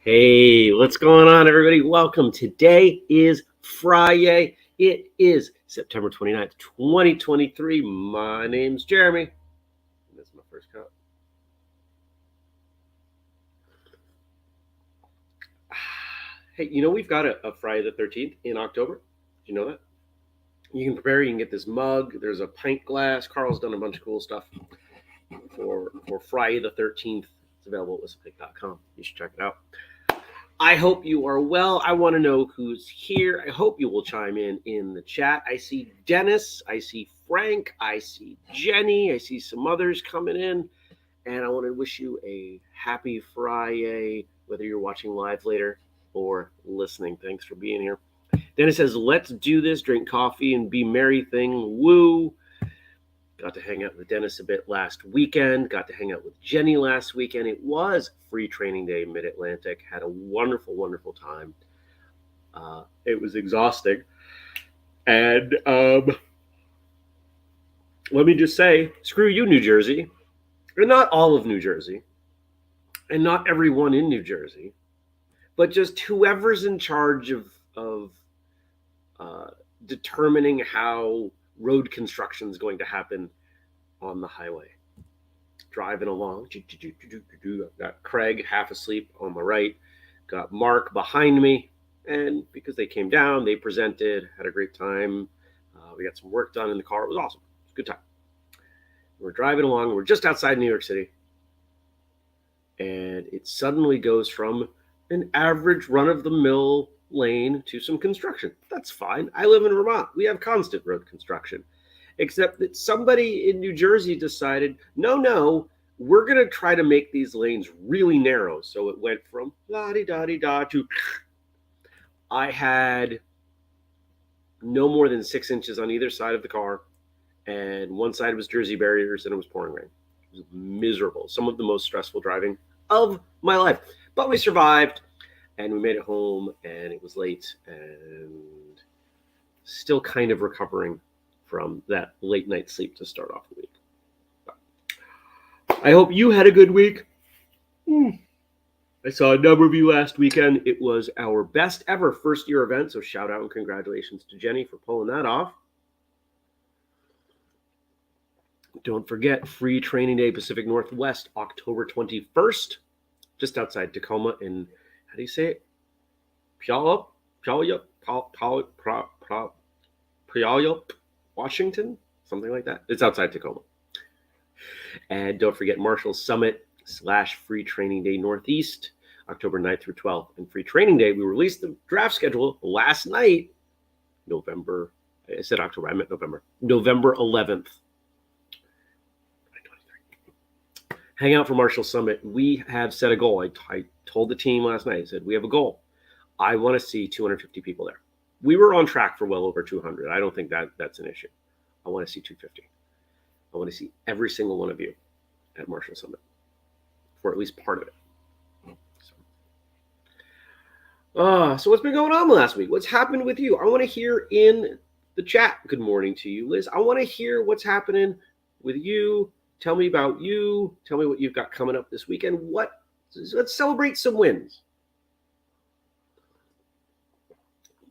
Hey, what's going on, everybody? Welcome. Today is Friday. It is September 29th, 2023. My name's Jeremy. That's my first cup. Hey, we've got a Friday the 13th in October. Did you know that? You can prepare. You can get this mug. There's a pint glass. Carl's done a bunch of cool stuff for Friday the 13th. It's available at whistlepick.com. You should check it out. I hope you are well. I want to know who's here. I hope you will chime in the chat. I see Dennis. I see Frank. I see Jenny. I see some others coming in. And I want to wish you a happy Friday, whether you're watching live later or listening. Thanks for being here. Dennis says, let's do this, drink coffee and be merry thing. Woo. Got to hang out with Dennis a bit last weekend. Got to hang out with Jenny last weekend. It was free training day, Mid-Atlantic. Had a wonderful, wonderful time. It was exhausting. And let me just say, screw you, New Jersey. Or not all of New Jersey. And not everyone in New Jersey. But just whoever's in charge of determining how road construction is going to happen on the highway. Driving along, got Craig half asleep on my right, got Mark behind me, and because they came down, they presented, had a great time. We got some work done in the car. It was awesome. It was a good time. We're driving along. We're just outside New York City, and it suddenly goes from an average run-of-the-mill lane to some construction. That's fine. I live in Vermont. We have constant road construction. Except that somebody in New Jersey decided, no, we're going to try to make these lanes really narrow. So it went from la-di-da-di-da to I had no more than 6 inches on either side of the car. And one side was Jersey barriers and it was pouring rain. It was miserable. Some of the most stressful driving of my life. But we survived. And we made it home, and it was late, and still kind of recovering from that late night sleep to start off the week. But I hope you had a good week. I saw a number of you last weekend. It was our best ever first-year event, so shout out and congratulations to Jenny for pulling that off. Don't forget, Free Training Day Pacific Northwest, October 21st, just outside Tacoma in... How do you say it? Puyallup, Washington? Something like that. It's outside Tacoma. And don't forget Marshall Summit / Free Training Day Northeast, October 9th through 12th. And Free Training Day, we released the draft schedule last night, November 11th. Hang out for Marshall Summit. We have set a goal. I told the team last night, I said, we have a goal. I want to see 250 people there. We were on track for well over 200. I don't think that's an issue. I want to see 250. I want to see every single one of you at Marshall Summit for at least part of it. So what's been going on last week? What's happened with you? I want to hear in the chat. Good morning to you, Liz. I want to hear what's happening with you. Tell me about you. Tell me what you've got coming up this weekend. Let's celebrate some wins.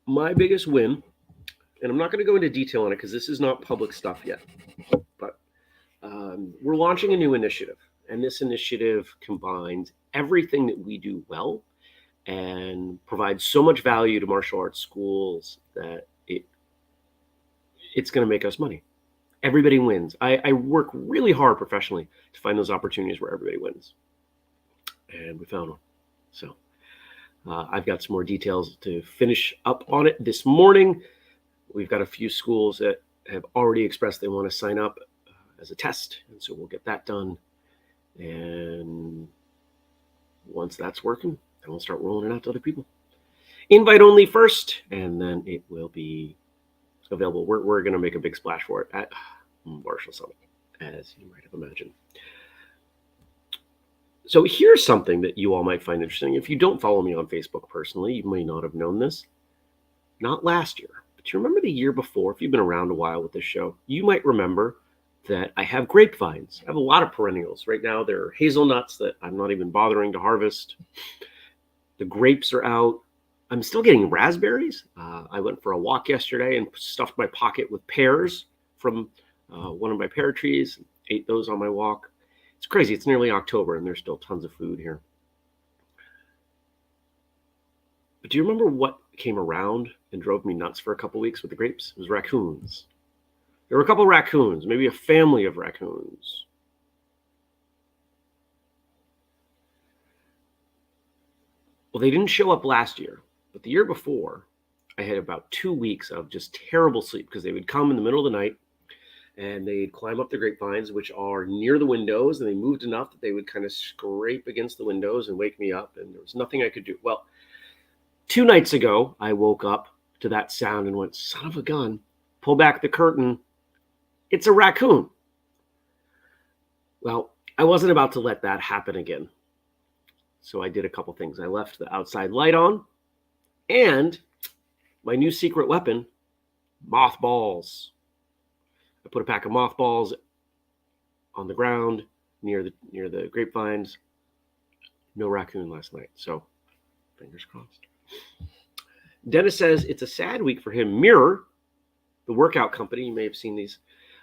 My biggest win, and I'm not going to go into detail on it because this is not public stuff yet, but we're launching a new initiative. And this initiative combines everything that we do well and provides so much value to martial arts schools that it's going to make us money. Everybody wins. I work really hard professionally to find those opportunities where everybody wins. And we found one. So I've got some more details to finish up on it this morning. We've got a few schools that have already expressed they want to sign up as a test. And so we'll get that done And once that's working, then we'll start rolling it out to other people. Invite only first, and then it will be available. We're going to make a big splash for it at Marshall Summit, as you might have imagined. So here's something that you all might find interesting. If you don't follow me on Facebook personally, you may not have known this. Not last year, but you remember the year before, if you've been around a while with this show, you might remember that I have grapevines. I have a lot of perennials. Right now, there are hazelnuts that I'm not even bothering to harvest. The grapes are out. I'm still getting raspberries. I went for a walk yesterday and stuffed my pocket with pears from one of my pear trees. Ate those on my walk. It's crazy. It's nearly October and there's still tons of food here. But do you remember what came around and drove me nuts for a couple weeks with the grapes? It was raccoons. There were a couple of raccoons, maybe a family of raccoons. Well, they didn't show up last year, but the year before, I had about 2 weeks of just terrible sleep because they would come in the middle of the night and they'd climb up the grapevines, which are near the windows, and they moved enough that they would kind of scrape against the windows and wake me up, and there was nothing I could do. Well, 2 nights ago, I woke up to that sound and went, son of a gun, pull back the curtain. It's a raccoon. Well, I wasn't about to let that happen again. So I did a couple things. I left the outside light on and my new secret weapon, mothballs. I put a pack of mothballs on the ground near the grapevines. No raccoon last night. So fingers crossed. Dennis says it's a sad week for him. Mirror, the workout company, you may have seen these,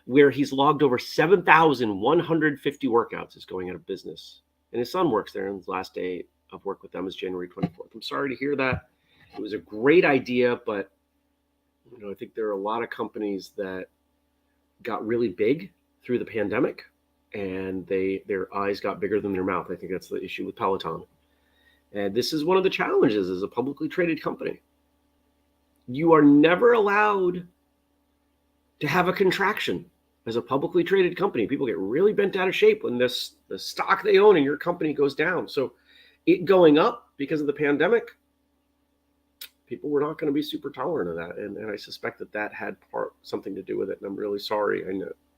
where he's logged over 7,150 workouts, is going out of business. And his son works there, and his last day of work with them is January 24th. I'm sorry to hear that. It was a great idea, but I think there are a lot of companies that got really big through the pandemic, and their eyes got bigger than their mouth. I think that's the issue with Peloton. And this is one of the challenges as a publicly traded company. You are never allowed to have a contraction as a publicly traded company. People get really bent out of shape when the stock they own in your company goes down. So it going up because of the pandemic, people were not going to be super tolerant of that. And I suspect that had something to do with it. And I'm really sorry. I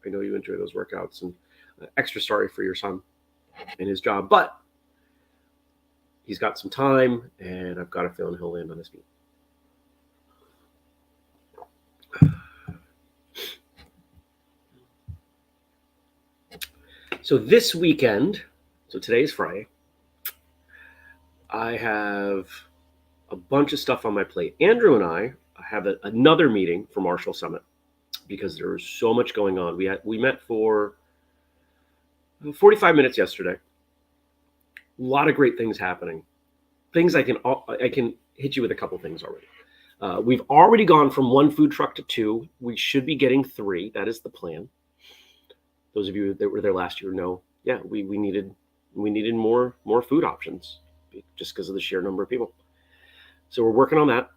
know you enjoy those workouts, and extra sorry for your son and his job. But he's got some time, and I've got a feeling he'll land on his feet. So this weekend, so today's Friday, I have a bunch of stuff on my plate. Andrew and I have another meeting for Marshall Summit because there was so much going on. We met for 45 minutes yesterday. A lot of great things happening. Things I can hit you with a couple things already. We've already gone from 1 food truck to 2. We should be getting 3. That is the plan. Those of you that were there last year know, yeah, we needed more food options just because of the sheer number of people. So we're working on that.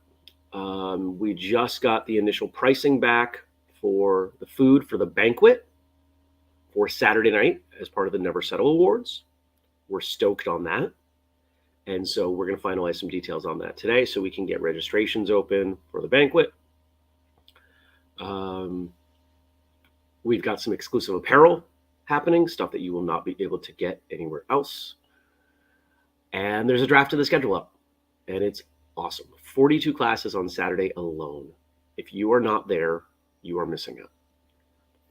We just got the initial pricing back for the food for the banquet for Saturday night as part of the Never Settle Awards. We're stoked on that. And so we're going to finalize some details on that today so we can get registrations open for the banquet. We've got some exclusive apparel happening, stuff that you will not be able to get anywhere else. And there's a draft of the schedule up, and it's awesome. 42 classes on Saturday alone. If you are not there, you are missing out.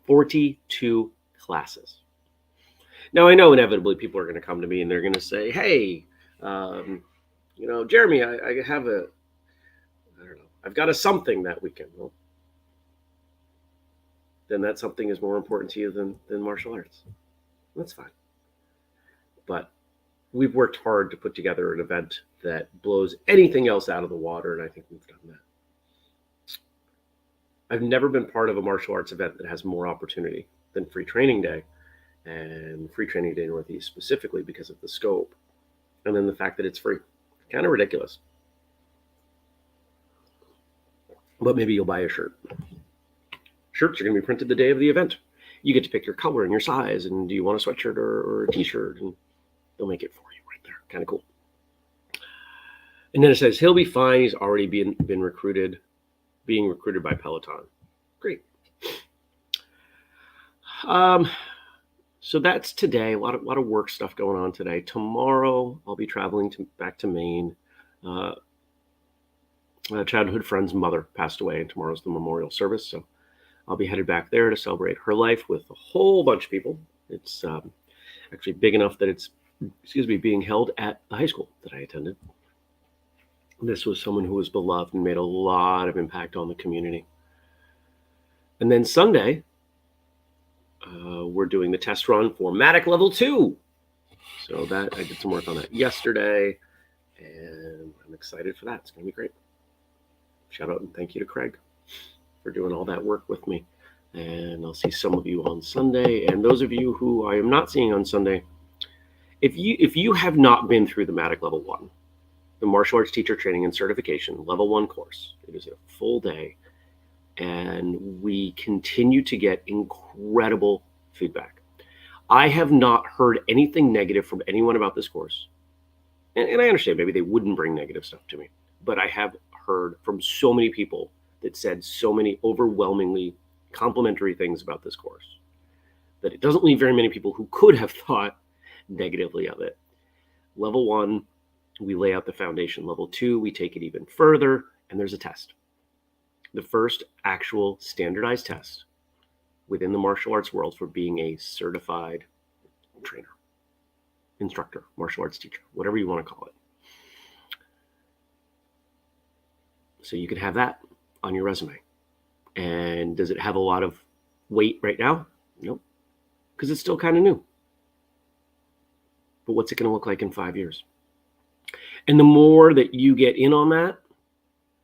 42 classes. Now, I know inevitably people are going to come to me and they're going to say, hey, Jeremy, I have I've got a something that weekend. Well, then that something is more important to you than martial arts. That's fine. But we've worked hard to put together an event that blows anything else out of the water, and I think we've done that. I've never been part of a martial arts event that has more opportunity than Free Training Day, and Free Training Day Northeast specifically because of the scope, and then the fact that it's free. Kind of ridiculous. But maybe you'll buy a shirt. Shirts are going to be printed the day of the event. you get to pick your color and your size, and do you want a sweatshirt or a t-shirt, and they'll make it for you right there. Kind of cool. And then it says he'll be fine. He's already being recruited, being recruited by Peloton. Great. So that's today. A lot of work stuff going on today. Tomorrow I'll be traveling back to Maine. A childhood friend's mother passed away, and tomorrow's the memorial service. So I'll be headed back there to celebrate her life with a whole bunch of people. It's actually big enough that it's, being held at the high school that I attended. This was someone who was beloved and made a lot of impact on the community. And then Sunday, we're doing the test run for Matic Level 2. So that I did some work on that yesterday, and I'm excited for that. It's going to be great. Shout out and thank you to Craig for doing all that work with me. And I'll see some of you on Sunday. And those of you who I am not seeing on Sunday, if you have not been through the Matic Level 1, the Martial Arts Teacher Training and Certification Level 1 course, it is a full day. And we continue to get incredible feedback. I have not heard anything negative from anyone about this course. And I understand maybe they wouldn't bring negative stuff to me, but I have heard from so many people that said so many overwhelmingly complimentary things about this course that it doesn't leave very many people who could have thought negatively of it. Level 1, we lay out the foundation. Level 2, we take it even further, and there's a test. The first actual standardized test within the martial arts world for being a certified trainer, instructor, martial arts teacher, whatever you want to call it. So you could have that on your resume. And does it have a lot of weight right now? Nope, because it's still kind of new. But what's it going to look like in 5 years? And the more that you get in on that,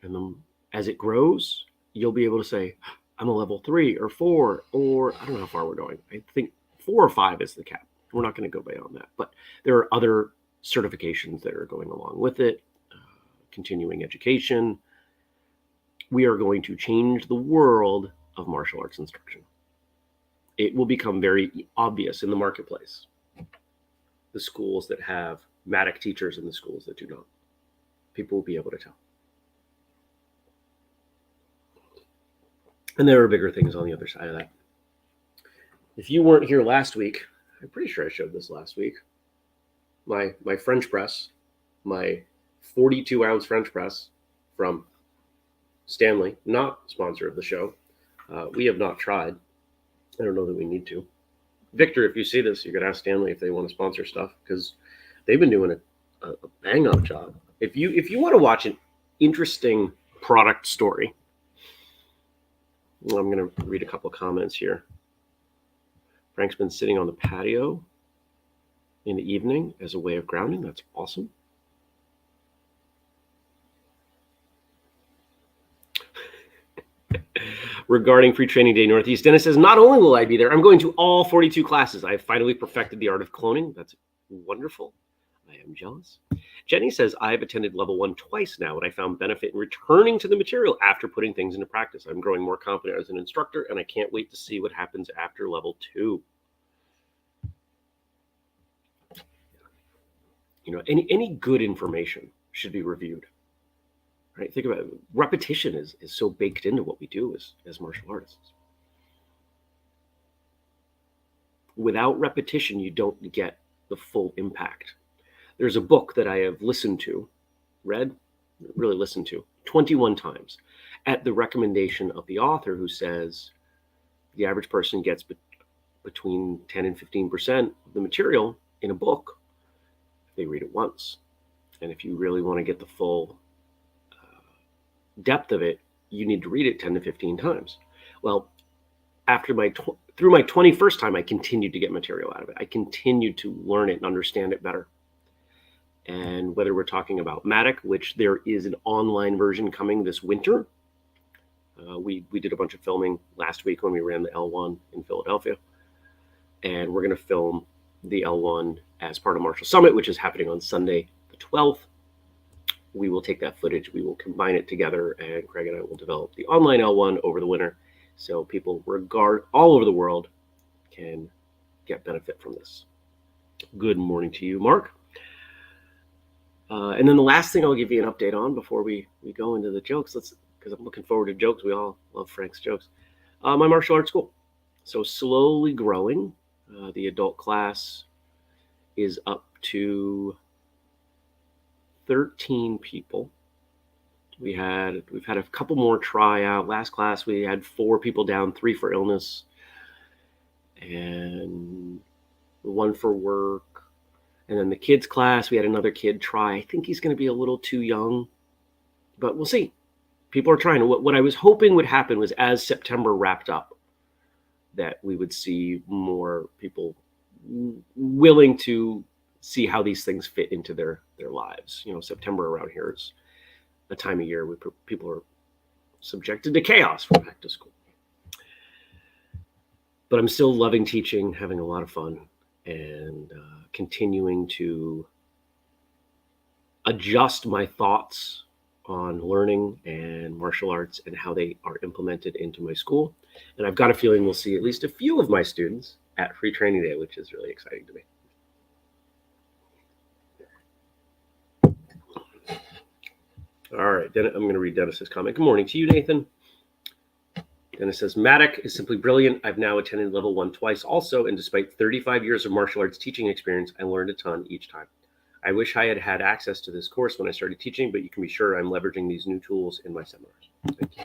and as it grows, you'll be able to say, I'm a level 3 or 4, or I don't know how far we're going. I think 4 or 5 is the cap. We're not going to go beyond that. But there are other certifications that are going along with it, continuing education. We are going to change the world of martial arts instruction. It will become very obvious in the marketplace. The schools that have Matic teachers and the schools that do not. People will be able to tell. And there are bigger things on the other side of that. If you weren't here last week, I'm pretty sure I showed this last week. My French press, my 42-ounce French press from Stanley, not sponsor of the show. We have not tried. I don't know that we need to. Victor, if you see this, you could ask Stanley if they want to sponsor stuff, because they've been doing a bang-up job. If you want to watch an interesting product story, I'm going to read a couple of comments here. Frank's been sitting on the patio in the evening as a way of grounding. That's awesome. Regarding Free Training Day Northeast, Dennis says, not only will I be there, I'm going to all 42 classes. I have finally perfected the art of cloning. That's wonderful. I am jealous. Jenny says, I've attended level 1 twice now, and I found benefit in returning to the material after putting things into practice. I'm growing more confident as an instructor, and I can't wait to see what happens after level 2. You know, any good information should be reviewed. Right? Think about it. Repetition is so baked into what we do as martial artists. Without repetition, you don't get the full impact. There's a book that I have really listened to 21 times at the recommendation of the author, who says the average person gets between 10 and 15% of the material in a book if they read it once. And if you really want to get the full depth of it, you need to read it 10 to 15 times. Well, after through my 21st time, I continued to get material out of it. I continued to learn it and understand it better. And whether we're talking about Matic, which there is an online version coming this winter. We did a bunch of filming last week when we ran the L1 in Philadelphia. And we're going to film the L1 as part of Martial Summit, which is happening on Sunday, the 12th. We will take that footage, we will combine it together, and Craig and I will develop the online L1 over the winter. So people all over the world can get benefit from this. Good morning to you, Mark. And then the last thing I'll give you an update on before we go into the jokes, because I'm looking forward to jokes. We all love Frank's jokes. My martial arts school. So slowly growing. The adult class is up to 13 people. We've had a couple more try out. Last class we had 4 people down, 3 for illness, and 1 for work. And then the kids class, we had another kid try. I think he's going to be a little too young, but we'll see. People are trying. What I was hoping would happen was as September wrapped up, that we would see more people willing to see how these things fit into their lives. September around here is a time of year where people are subjected to chaos from back to school. But I'm still loving teaching, having a lot of fun, and continuing to adjust my thoughts on learning and martial arts and how they are implemented into my school. And I've got a feeling we'll see at least a few of my students at Free Training Day, which is really exciting to me. All right, I'm going to read Dennis's comment. Good morning to you, Nathan. Dennis says, Matic is simply brilliant. I've now attended level 1 twice also, and despite 35 years of martial arts teaching experience, I learned a ton each time. I wish I had had access to this course when I started teaching, but you can be sure I'm leveraging these new tools in my seminars. Thank you.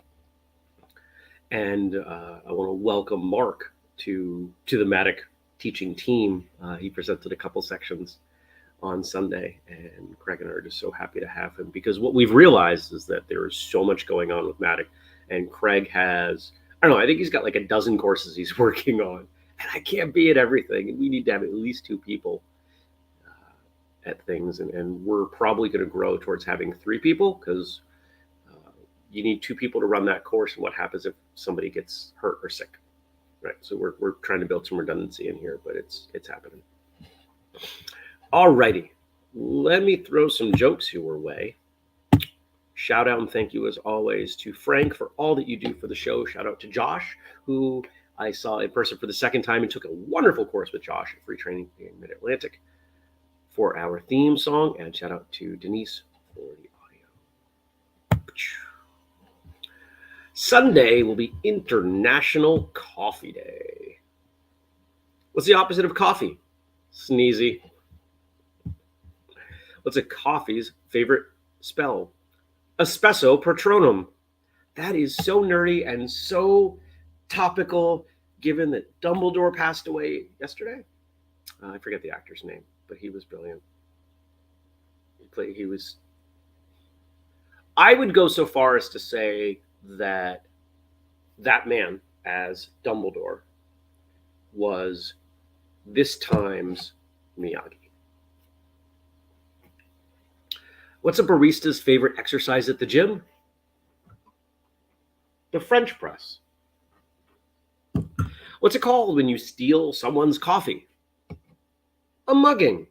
And I want to welcome Mark to the Matic teaching team. He presented a couple sections on Sunday, and Craig and I are just so happy to have him, because what we've realized is that there is so much going on with Matic, and Craig has, I don't know, I think he's got like a dozen courses he's working on, and I can't be at everything, and we need to have at least 2 people at things, and we're probably going to grow towards having 3 people, because you need 2 people to run that course, and what happens if somebody gets hurt or sick, right? So we're trying to build some redundancy in here, but it's happening. All righty, let me throw some jokes your way. Shout out and thank you as always to Frank for all that you do for the show. Shout out to Josh, who I saw in person for the second time and took a wonderful course with Josh at Free Training in Mid-Atlantic for our theme song. And shout out to Denise for the audio. Sunday will be International Coffee Day. What's the opposite of coffee? Sneezy. What's a coffee's favorite spell? Espresso Patronum. That is so nerdy and so topical, given that Dumbledore passed away yesterday. I forget the actor's name, but he was brilliant. I would go so far as to say that man, as Dumbledore, was this time's Miyagi. What's a barista's favorite exercise at the gym? The French press. What's it called when you steal someone's coffee? A mugging.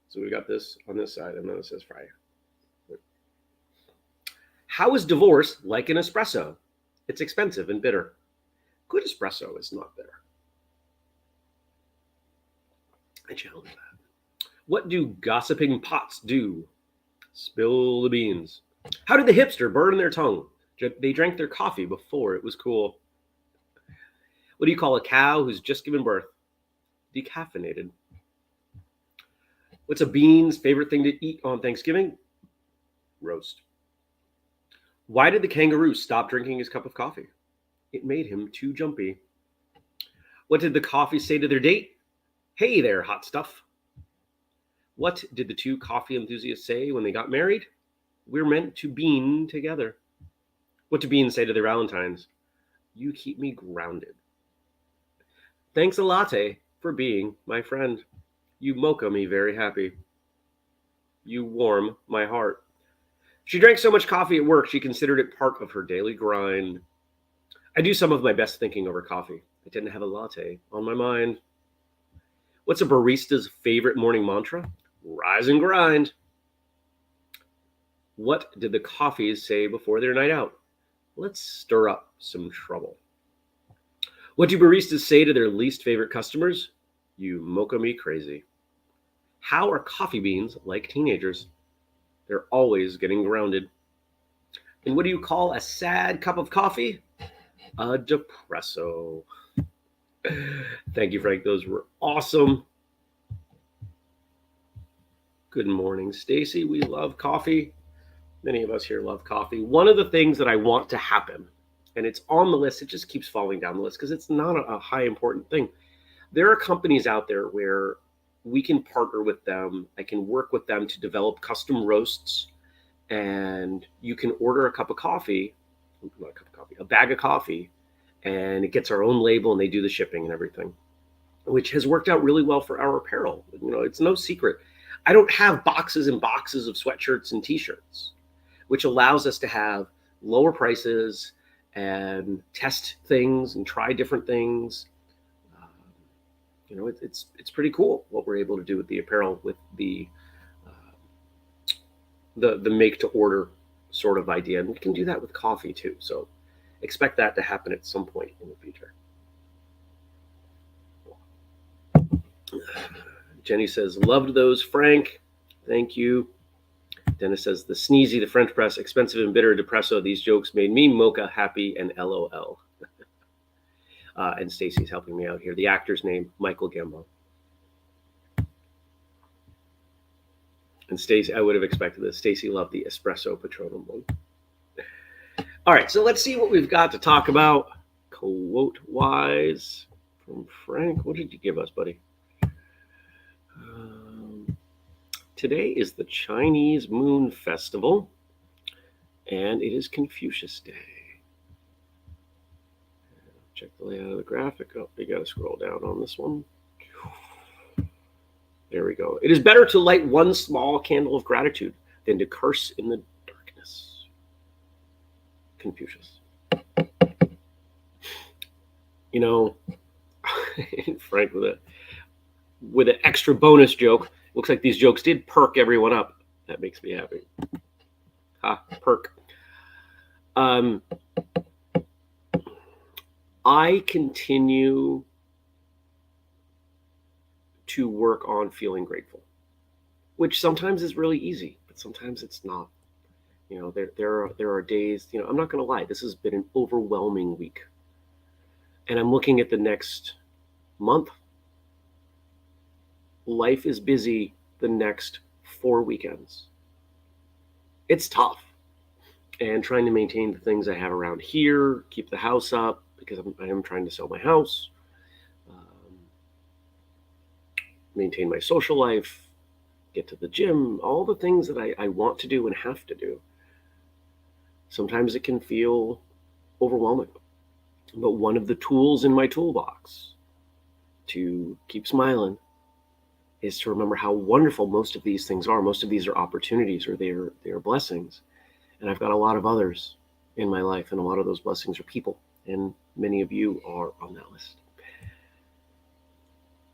So we got this on this side, and then it says Friday. How is divorce like an espresso? It's expensive and bitter. Good espresso is not bitter. I challenge that. What do gossiping pots do? Spill the beans. How did the hipster burn their tongue? They drank their coffee before it was cool. What do you call a cow who's just given birth? Decaffeinated. What's a bean's favorite thing to eat on Thanksgiving? Roast. Why did the kangaroo stop drinking his cup of coffee? It made him too jumpy. What did the coffee say to their date? Hey there, hot stuff. What did the 2 coffee enthusiasts say when they got married? We're meant to bean together. What do beans say to their valentines? You keep me grounded. Thanks a latte for being my friend. You mocha me very happy. You warm my heart. She drank so much coffee at work, she considered it part of her daily grind. I do some of my best thinking over coffee. I tend to have a latte on my mind. What's a barista's favorite morning mantra? Rise and grind. What did the coffees say before their night out? Let's stir up some trouble. What do baristas say to their least favorite customers? You mocha me crazy. How are coffee beans like teenagers? They're always getting grounded. And what do you call a sad cup of coffee? A depresso. Thank you, Frank. Those were awesome. Good morning, Stacy. We love coffee. Many of us here love coffee. One of the things that I want to happen, and it's on the list, it just keeps falling down the list because it's not a high important thing. There are companies out there where we can partner with them. I can work with them to develop custom roasts, and you can order a cup of coffee, not a cup of coffee, a bag of coffee, and it gets our own label and they do the shipping and everything, which has worked out really well for our apparel. It's no secret. I don't have boxes and boxes of sweatshirts and t-shirts, which allows us to have lower prices and test things and try different things. It's pretty cool what we're able to do with the apparel, with the make to order sort of idea, and we can do that with coffee too. So expect that to happen at some point in the future. Jenny says, loved those, Frank. Thank you. Dennis says, the sneezy, the French press, expensive and bitter depresso. These jokes made me mocha happy and LOL. And Stacy's helping me out here. The actor's name, Michael Gambon. And Stacy, I would have expected this. Stacy loved the espresso Patronum one. All right, so let's see what we've got to talk about quote-wise from Frank. What did you give us, buddy? Today is the Chinese Moon Festival, and it is Confucius Day. Check the layout of the graphic. Oh, you got to scroll down on this one. There we go. It is better to light one small candle of gratitude than to curse in the darkness. Confucius. Frank with an extra bonus joke. Looks like these jokes did perk everyone up. That makes me happy. Perk. I continue to work on feeling grateful, which sometimes is really easy, but sometimes it's not. There are days, I'm not going to lie, this has been an overwhelming week. And I'm looking at the next month. Life is busy the next 4 weekends. It's tough. And trying to maintain the things I have around here, keep the house up, because I am trying to sell my house, maintain my social life, get to the gym, all the things that I want to do and have to do. Sometimes it can feel overwhelming. But one of the tools in my toolbox to keep smiling is to remember how wonderful most of these things are. Most of these are opportunities, or they are blessings. And I've got a lot of others in my life, and a lot of those blessings are people. And many of you are on that list.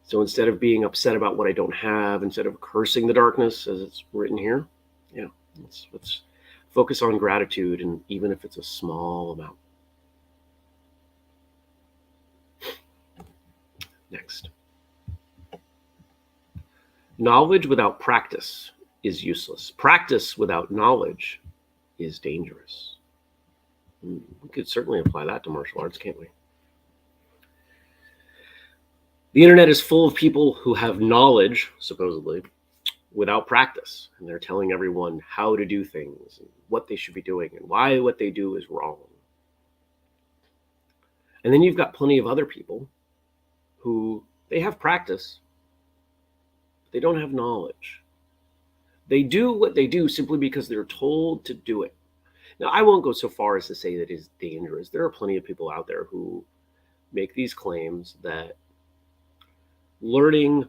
So instead of being upset about what I don't have, instead of cursing the darkness, as it's written here, let's focus on gratitude, and even if it's a small amount. Next. Knowledge without practice is useless. Practice without knowledge is dangerous. We could certainly apply that to martial arts, can't we? The internet is full of people who have knowledge, supposedly, without practice. And they're telling everyone how to do things, and what they should be doing, and why what they do is wrong. And then you've got plenty of other people who they have practice, but they don't have knowledge. They do what they do simply because they're told to do it. Now, I won't go so far as to say that it's dangerous. There are plenty of people out there who make these claims that learning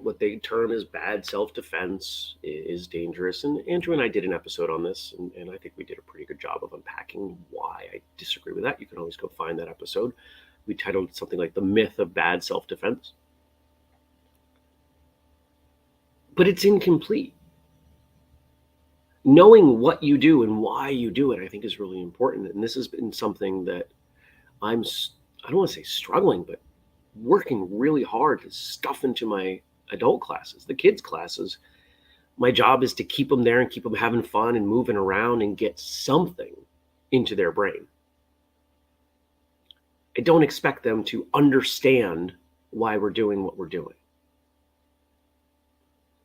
what they term as bad self-defense is dangerous. And Andrew and I did an episode on this, and I think we did a pretty good job of unpacking why I disagree with that. You can always go find that episode. We titled it something like The Myth of Bad Self-Defense. But it's incomplete. Knowing what you do and why you do it, I think, is really important. And this has been something that I'm I don't want to say struggling, but working really hard to stuff into my adult classes, the kids' classes. My job is to keep them there and keep them having fun and moving around and get something into their brain. I don't expect them to understand why we're doing what we're doing.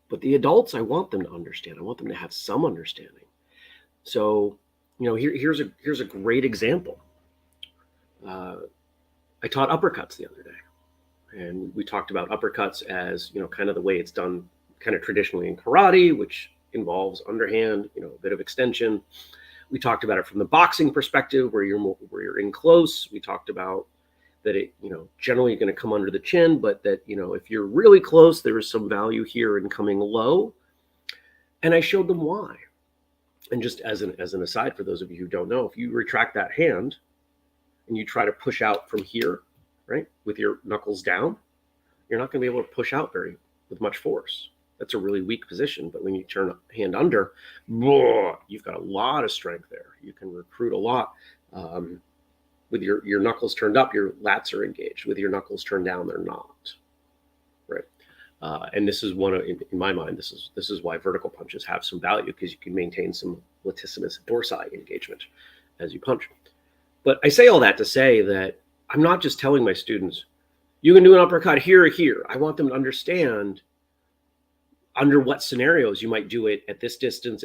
But the adults, I want them to understand. I want them to have some understanding. So, here's a great example. I taught uppercuts the other day, and we talked about uppercuts as, kind of the way it's done kind of traditionally in karate, which involves underhand, a bit of extension. We talked about it from the boxing perspective, where you're in close. We talked about that it, generally going to come under the chin, but that, if you're really close, there is some value here in coming low. And I showed them why. And just as an aside, for those of you who don't know, if you retract that hand and you try to push out from here, right, with your knuckles down, you're not going to be able to push out with much force. That's a really weak position. But when you turn a hand under, you've got a lot of strength there. You can recruit a lot. With your knuckles turned up, your lats are engaged. With your knuckles turned down, they're not. Right. And this is in my mind, this is why vertical punches have some value, because you can maintain some latissimus dorsi engagement as you punch. But I say all that to say that I'm not just telling my students, you can do an uppercut here or here. I want them to understand under what scenarios you might do it at this distance,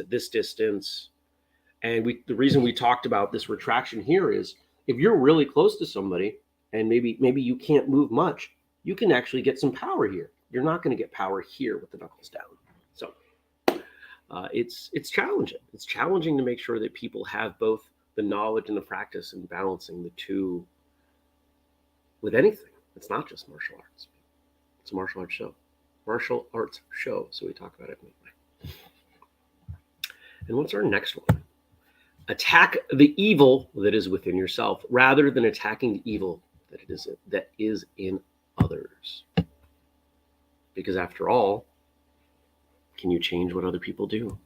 And the reason we talked about this retraction here is, if you're really close to somebody and maybe you can't move much, you can actually get some power here. You're not going to get power here with the knuckles down. So it's challenging. It's challenging to make sure that people have both the knowledge and the practice and balancing the two with anything. It's not just martial arts. It's a martial arts show. So we talk about it anyway. And what's our next one? Attack the evil that is within yourself rather than attacking the evil that is in others. Because after all, can you change what other people do?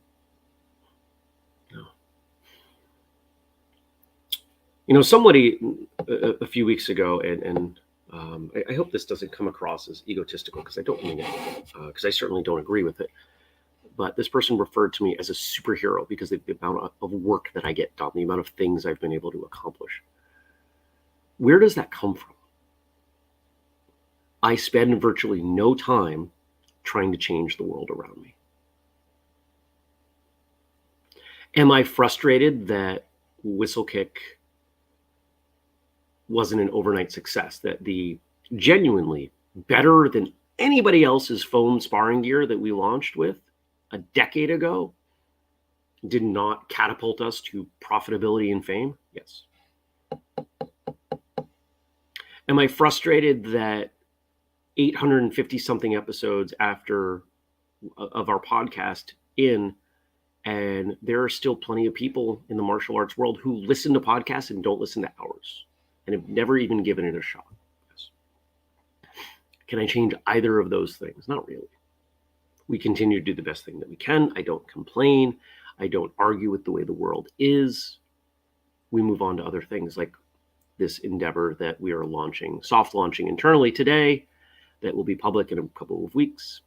No. Somebody a few weeks ago, and I hope this doesn't come across as egotistical, because I don't mean it, because I certainly don't agree with it. But this person referred to me as a superhero because of the amount of work that I get done, the amount of things I've been able to accomplish. Where does that come from? I spend virtually no time trying to change the world around me. Am I frustrated that Whistlekick wasn't an overnight success, that the genuinely better than anybody else's foam sparring gear that we launched with a decade ago did not catapult us to profitability and fame? Yes. Am I frustrated that 850 something episodes of our podcast and there are still plenty of people in the martial arts world who listen to podcasts and don't listen to ours and have never even given it a shot? Yes. Can I change either of those things? Not really. We continue to do the best thing that we can. I don't complain. I don't argue with the way the world is. We move on to other things, like this endeavor that we are soft launching internally today, that will be public in a couple of weeks.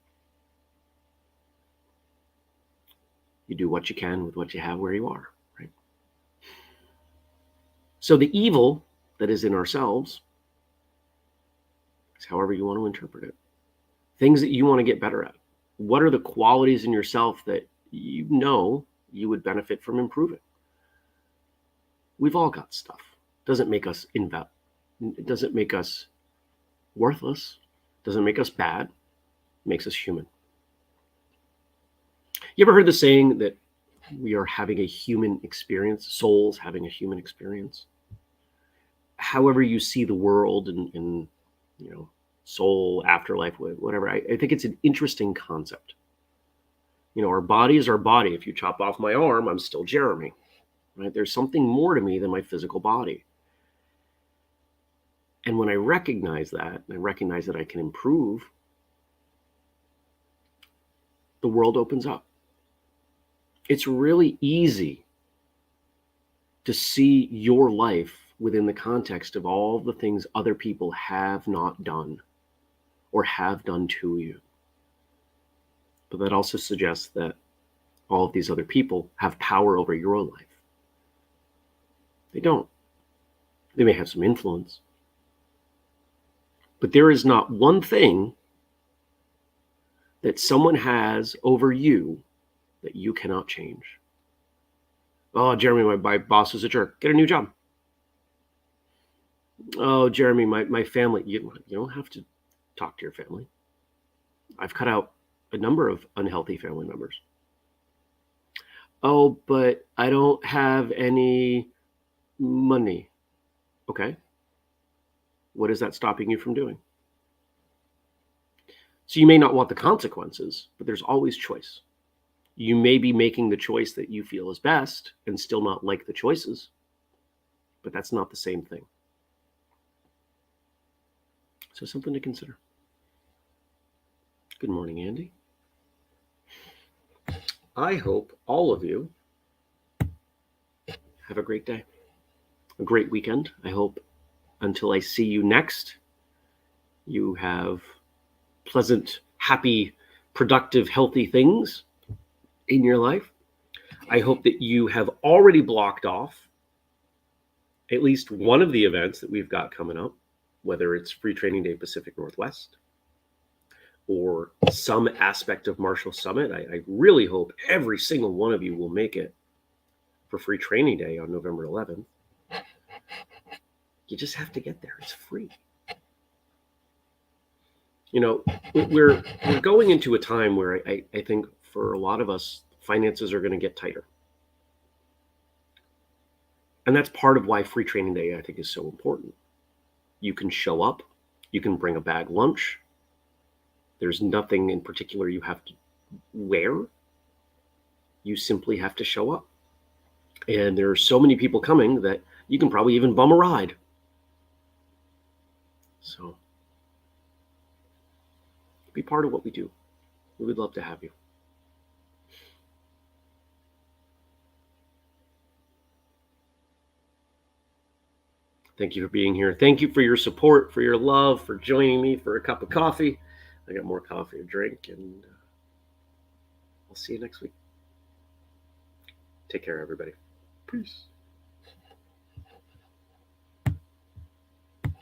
You do what you can with what you have where you are, right? So the evil that is in ourselves is however you want to interpret it. Things that you want to get better at. What are the qualities in yourself that you would benefit from improving? We've all got stuff. Doesn't make us it doesn't make us worthless. Doesn't make us bad. It makes us human. You ever heard the saying that we are having a human experience, souls having a human experience? However you see the world and soul, afterlife, whatever. I think it's an interesting concept. Our body is our body. If you chop off my arm, I'm still Jeremy, right? There's something more to me than my physical body. And when I recognize that, and I recognize that I can improve, the world opens up. It's really easy to see your life within the context of all the things other people have not done or have done to you. But that also suggests that all of these other people have power over your life. They don't. They may have some influence. But there is not one thing that someone has over you that you cannot change. Oh, Jeremy, my boss is a jerk. Get a new job. Oh, Jeremy, my family. You don't have to talk to your family. I've cut out a number of unhealthy family members. Oh, but I don't have any money. Okay. What is that stopping you from doing? So you may not want the consequences, but there's always choice. You may be making the choice that you feel is best and still not like the choices, but that's not the same thing. So something to consider. Good morning, Andy. I hope all of you have a great day, a great weekend. I hope until I see you next, you have pleasant, happy, productive, healthy things in your life. I hope that you have already blocked off at least one of the events that we've got coming up, whether it's Free Training Day Pacific Northwest or some aspect of Marshall Summit. I really hope every single one of you will make it for Free Training Day on November 11th. You just have to get there. It's free. You know, we're going into a time where I think for a lot of us, finances are going to get tighter. And that's part of why Free Training Day, I think, is so important. You can show up. You can bring a bag lunch. There's nothing in particular you have to wear. You simply have to show up. And there are so many people coming that you can probably even bum a ride. So be part of what we do. We would love to have you. Thank you for being here. Thank you for your support, for your love, for joining me for a cup of coffee. I got more coffee to drink, and I'll see you next week. Take care, everybody. Peace.